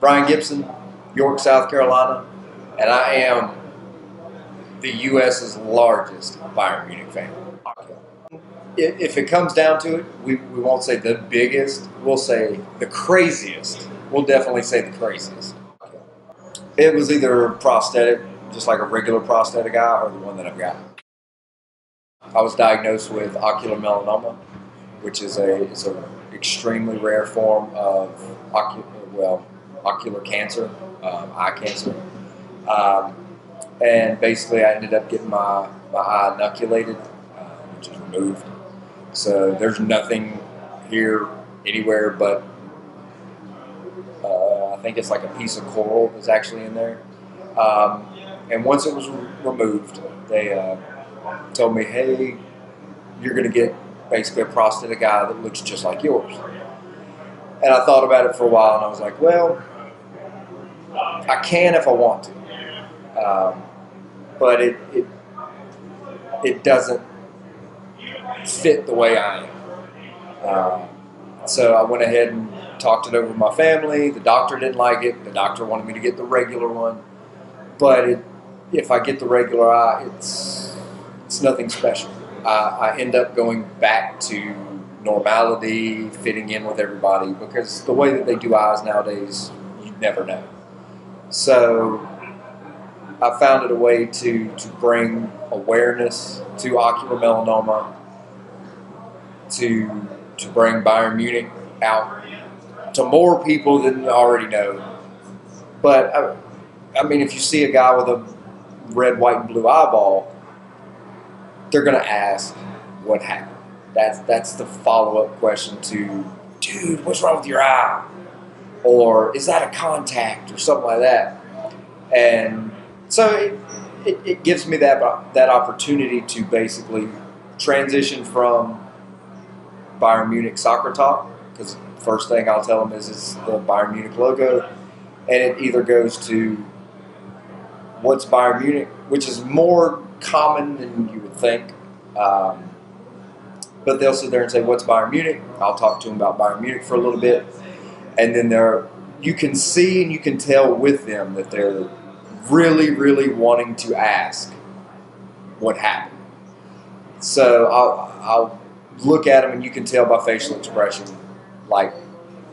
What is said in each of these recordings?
Brian Gibson, York, South Carolina, and I am the U.S.'s largest Bayern Munich fan. If it comes down to it, we won't say the biggest, we'll say the craziest. We'll definitely say the craziest. It was either a prosthetic, just like a regular prosthetic eye, or the one that I've got. I was diagnosed with ocular melanoma, which is an extremely rare form of ocular cancer, eye cancer. And basically I ended up getting my eye inoculated, which is removed. So there's nothing here anywhere but I think it's like a piece of coral that's actually in there. And once it was removed, they told me, hey, you're going to get basically a prosthetic eye that looks just like yours. And I thought about it for a while, and I was like, well, I can if I want to. But it doesn't fit the way I am. So I went ahead and talked it over with my family. The doctor didn't like it. The doctor wanted me to get the regular one. But if I get the regular eye, it's nothing special. I end up going back to normality, fitting in with everybody, because the way that they do eyes nowadays, you never know. So I found it a way to bring awareness to ocular melanoma, to bring Bayern Munich out to more people than already know. But I mean, if you see a guy with a red, white, and blue eyeball, they're going to ask what happened. That's the follow-up question to, dude, what's wrong with your eye? Or is that a contact or something like that? And so it gives me that opportunity to basically transition from Bayern Munich soccer talk, because the first thing I'll tell them is the Bayern Munich logo, and it either goes to what's Bayern Munich, which is more common than you would think. But they'll sit there and say, what's Bayern Munich? I'll talk to them about Bayern Munich for a little bit. And then you can see and you can tell with them that they're really, really wanting to ask what happened. So I'll look at them and you can tell by facial expression, like,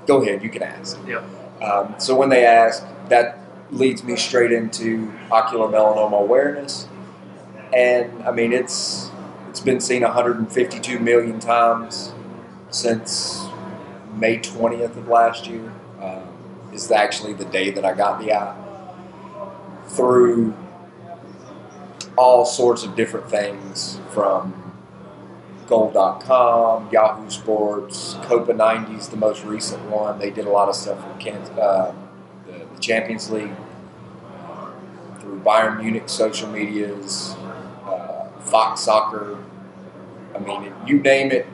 go ahead, you can ask. Yeah. So when they ask, that leads me straight into ocular melanoma awareness. And I mean, it's been seen 152 million times since May 20th of last year. Is actually the day that I got the eye. Through all sorts of different things, from Goal.com, Yahoo Sports, Copa 90's the most recent one. They did a lot of stuff with the Champions League, through Bayern Munich social medias, Fox Soccer. I mean, you name it,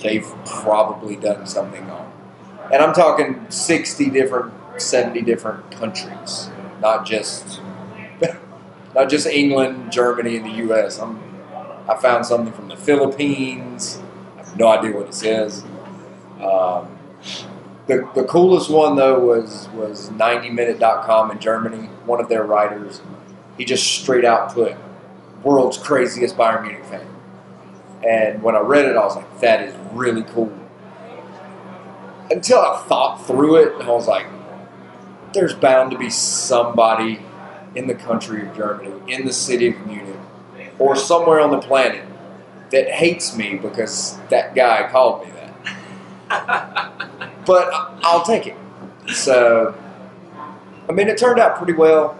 they've probably done something on. And I'm talking 60 different, 70 different countries, not just England, Germany, and the U.S. I found something from the Philippines. I have no idea what it says. The coolest one, though, was 90minute.com in Germany. One of their writers, he just straight out put, world's craziest Bayern Munich fan. And when I read it, I was like, that is really cool. Until I thought through it, and I was like, there's bound to be somebody in the country of Germany, in the city of Munich, or somewhere on the planet that hates me because that guy called me that. But I'll take it. So, I mean, it turned out pretty well.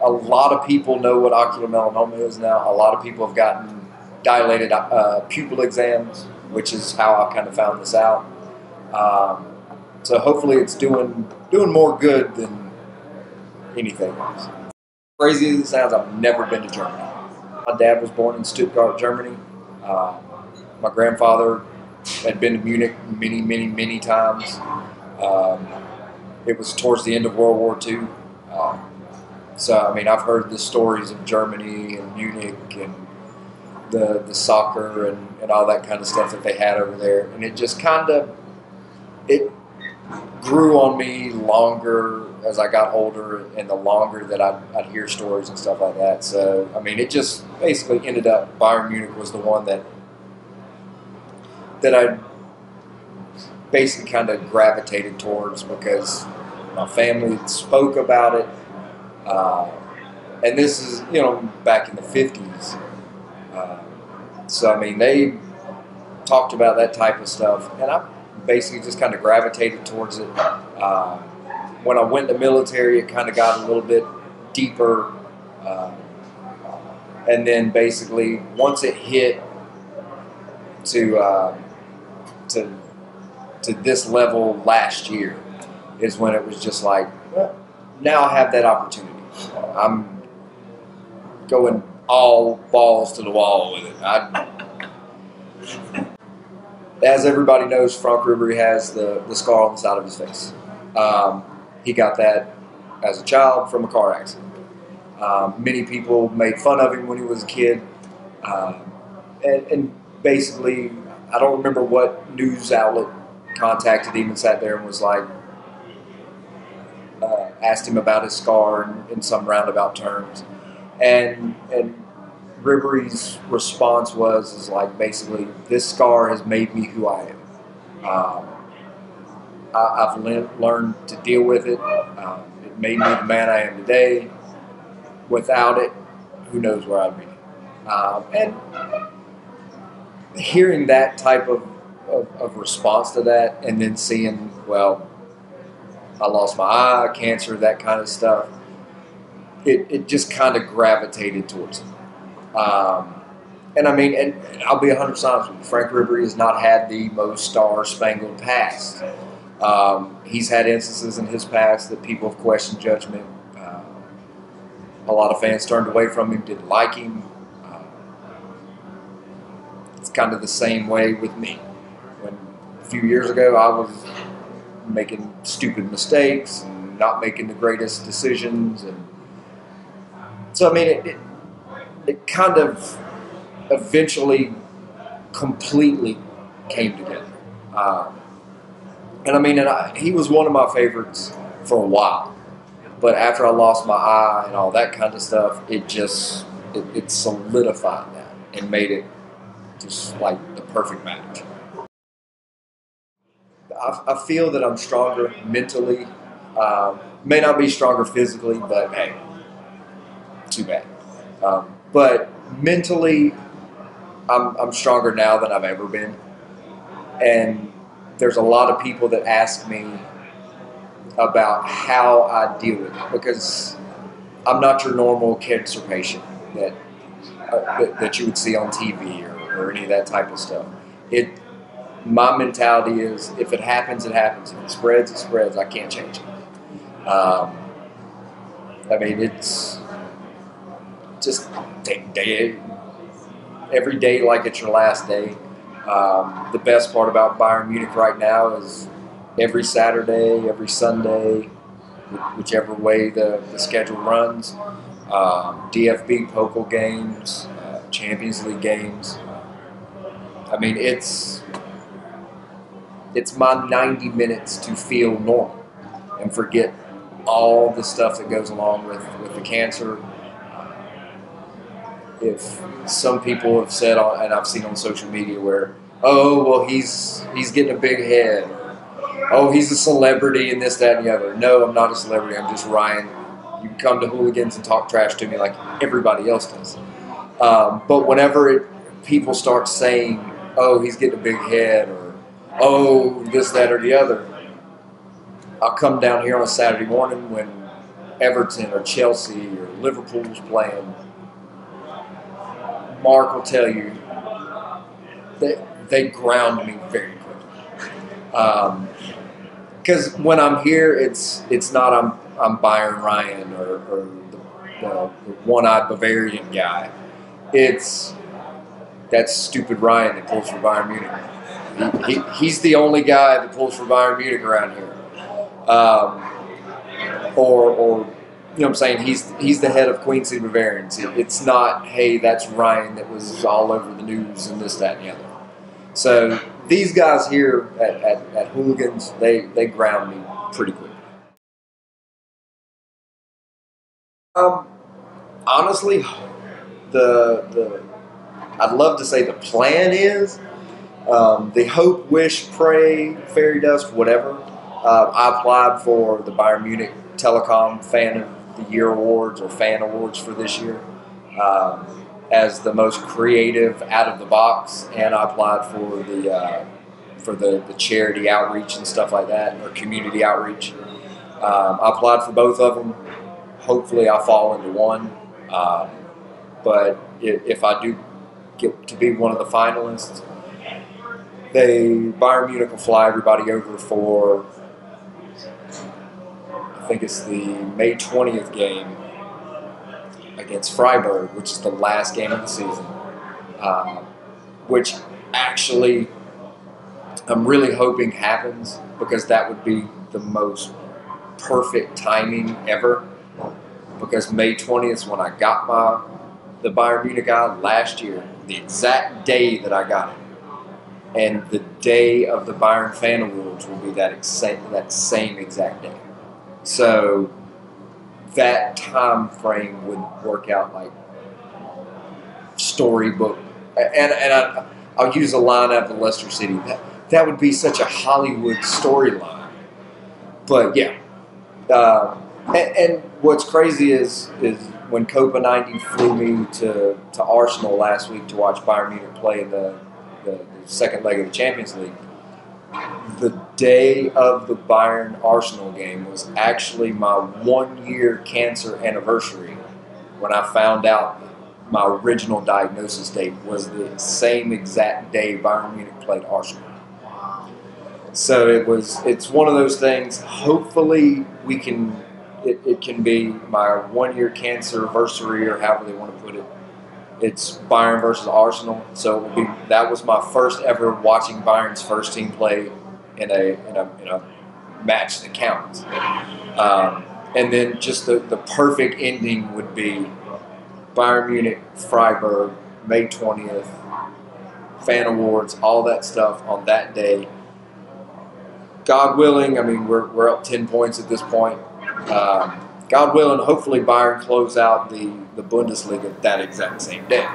A lot of people know what ocular melanoma is now. A lot of people have gotten dilated pupil exams, which is how I kind of found this out. So hopefully it's doing more good than anything else. Crazy as it sounds, I've never been to Germany. My dad was born in Stuttgart, Germany. My grandfather had been to Munich many, many, many times. It was towards the end of World War II. So, I mean, I've heard the stories of Germany and Munich and the soccer and all that kind of stuff that they had over there. And it just kind of, it grew on me longer as I got older, and the longer that I'd hear stories and stuff like that. So, I mean, it just basically ended up Bayern Munich was the one that I basically kind of gravitated towards because my family spoke about it. And this is, back in the 50s. So, I mean, they talked about that type of stuff, and I basically just kind of gravitated towards it. When I went in the military, it kind of got a little bit deeper. And then basically, once it hit to this level last year, is when it was just like, well, now I have that opportunity. I'm going all balls to the wall with it. As everybody knows, Frank Ribery has the scar on the side of his face. He got that as a child from a car accident. Many people made fun of him when he was a kid. And basically, I don't remember what news outlet contacted him and sat there and was like, asked him about his scar in some roundabout terms. And Ribery's response was like, basically, this scar has made me who I am. I've learned to deal with it. It made me the man I am today. Without it, who knows where I'd be. And hearing that type of response to that, and then seeing, well, I lost my eye, cancer, that kind of stuff, it just kind of gravitated towards it. And I mean, and I'll be 100% honest with you, Frank Ribery has not had the most star-spangled past. He's had instances in his past that people have questioned judgment. A lot of fans turned away from him, didn't like him. It's kind of the same way with me. When a few years ago I was making stupid mistakes and not making the greatest decisions, and so I mean it kind of eventually completely came together. And I mean, he was one of my favorites for a while. But after I lost my eye and all that kind of stuff, it solidified that and made it just like the perfect match. I feel that I'm stronger mentally. May not be stronger physically, but hey, too bad. But mentally, I'm stronger now than I've ever been. And there's a lot of people that ask me about how I deal with it, because I'm not your normal cancer patient that you would see on TV or any of that type of stuff. My mentality is, if it happens, it happens. If it spreads, it spreads. I can't change it. I mean, it's just every day like it's your last day. The best part about Bayern Munich right now is every Saturday, every Sunday, whichever way the schedule runs, DFB Pokal games, Champions League games. I mean, it's my 90 minutes to feel normal and forget all the stuff that goes along with the cancer. If some people have said, and I've seen on social media where, oh, well, he's getting a big head, oh, he's a celebrity and this, that, and the other. No, I'm not a celebrity. I'm just Ryan. You come to Hooligans and talk trash to me like everybody else does. But whenever people start saying, oh, he's getting a big head, or oh, this, that, or the other, I'll come down here on a Saturday morning when Everton or Chelsea or Liverpool's playing. Mark will tell you that they ground me very quickly. Because when I'm here, it's not I'm Byron Ryan or the one-eyed Bavarian guy. It's that stupid Ryan that pulls for Bayern Munich. He's the only guy that pulls for Bayern Munich around here. Or you know what I'm saying, he's the head of Queen City Bavarians. It's not, hey, that's Ryan that was all over the news and this, that, and the other. So these guys here at Hooligans, they ground me pretty quickly. Honestly, I'd love to say the plan is the hope, wish, pray, fairy dust, whatever. I applied for the Bayern Munich Telecom Fan of the Year awards or Fan Awards for this year as the most creative out of the box, and I applied for the charity outreach and stuff like that, or community outreach. I applied for both of them. Hopefully, I fall into one. But if I do get to be one of the finalists, Bayern Munich will fly everybody over for, I think it's the May 20th game against Freiburg, which is the last game of the season. Which actually I'm really hoping happens, because that would be the most perfect timing ever. Because May 20th is when I got the Bayern Munich Eye last year, the exact day that I got it. And the day of the Bayern Fan Awards will be that same exact day. So that time frame would work out like storybook. And I'll use a line out of Leicester City. That would be such a Hollywood storyline. But yeah. And what's crazy is when Copa 90 flew me to Arsenal last week to watch Bayern Munich play in the second leg of the Champions League, the day of the Bayern-Arsenal game was actually my 1-year cancer anniversary when I found out my original diagnosis date was the same exact day Bayern Munich played Arsenal. So it's one of those things. Hopefully it can be my 1-year cancer anniversary, or however they want to put it. It's Bayern versus Arsenal, so that was my first ever watching Bayern's first team play in a match that counts. And then just the perfect ending would be Bayern Munich, Freiburg, May 20th, fan awards, all that stuff on that day. God willing, I mean, we're up 10 points at this point. God willing, hopefully Bayern close out the Bundesliga that exact same day.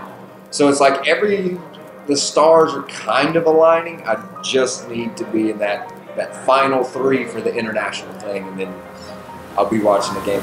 So it's like the stars are kind of aligning. I just need to be in that final 3 for the international thing, and then I'll be watching the game.